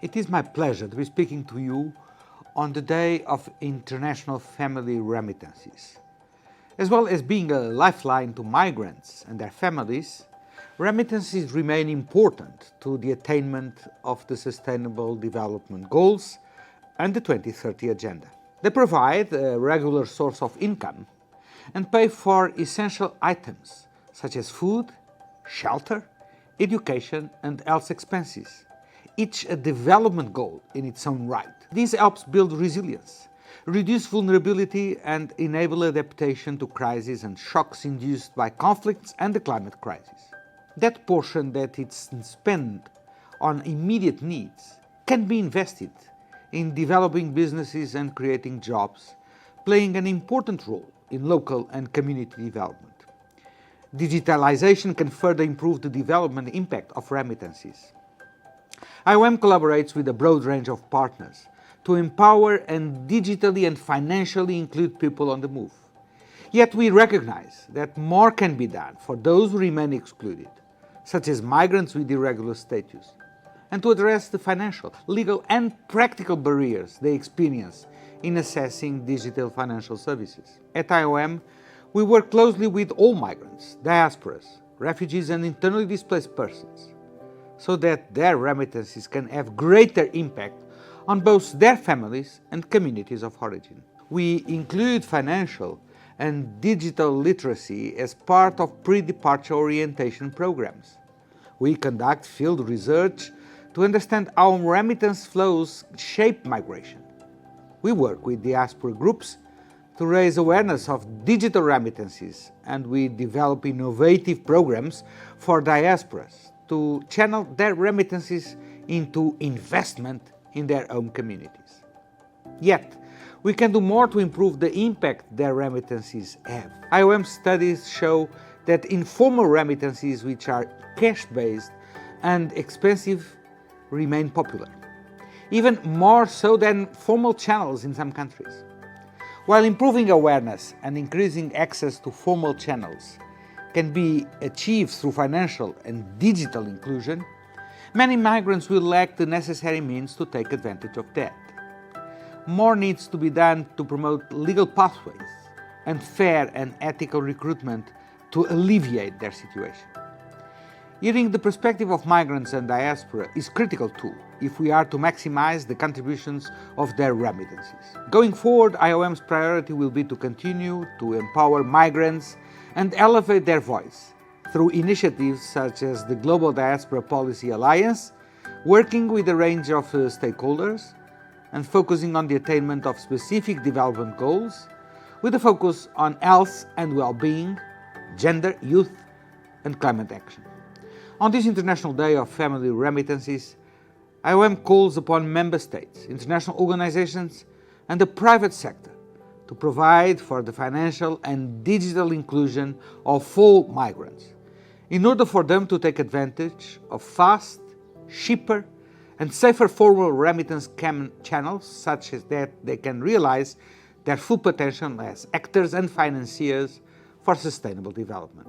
It is my pleasure to be speaking to you on the Day of International Family Remittances. As well as being a lifeline to migrants and their families, remittances remain important to the attainment of the Sustainable Development Goals and the 2030 Agenda. They provide a regular source of income and pay for essential items such as food, shelter, education and health expenses, each a development goal in its own right. This helps build resilience, reduce vulnerability and enable adaptation to crises and shocks induced by conflicts and the climate crisis. That portion that is spent on immediate needs can be invested in developing businesses and creating jobs, playing an important role in local and community development. Digitalization can further improve the development impact of remittances. IOM collaborates with a broad range of partners to empower and digitally and financially include people on the move. Yet we recognize that more can be done for those who remain excluded, such as migrants with irregular status, and to address the financial, legal and practical barriers they experience in accessing digital financial services. At IOM, we work closely with all migrants, diasporas, refugees and internally displaced persons, so that their remittances can have greater impact on both their families and communities of origin. We include financial and digital literacy as part of pre-departure orientation programs. We conduct field research to understand how remittance flows shape migration. We work with diaspora groups to raise awareness of digital remittances, and we develop innovative programs for diasporas to channel their remittances into investment in their own communities. Yet, we can do more to improve the impact their remittances have. IOM studies show that informal remittances, which are cash-based and expensive, remain popular, even more so than formal channels in some countries. While improving awareness and increasing access to formal channels can be achieved through financial and digital inclusion, many migrants will lack the necessary means to take advantage of that. More needs to be done to promote legal pathways and fair and ethical recruitment to alleviate their situation. Hearing the perspective of migrants and diaspora is critical too, if we are to maximize the contributions of their remittances. Going forward, IOM's priority will be to continue to empower migrants and elevate their voice through initiatives such as the Global Diaspora Policy Alliance, working with a range of stakeholders and focusing on the attainment of specific development goals with a focus on health and well-being, gender, youth and climate action. On this International Day of Family Remittances, IOM calls upon member states, international organizations and the private sector to provide for the financial and digital inclusion of all migrants in order for them to take advantage of fast, cheaper and safer formal remittance channels such as that they can realize their full potential as actors and financiers for sustainable development.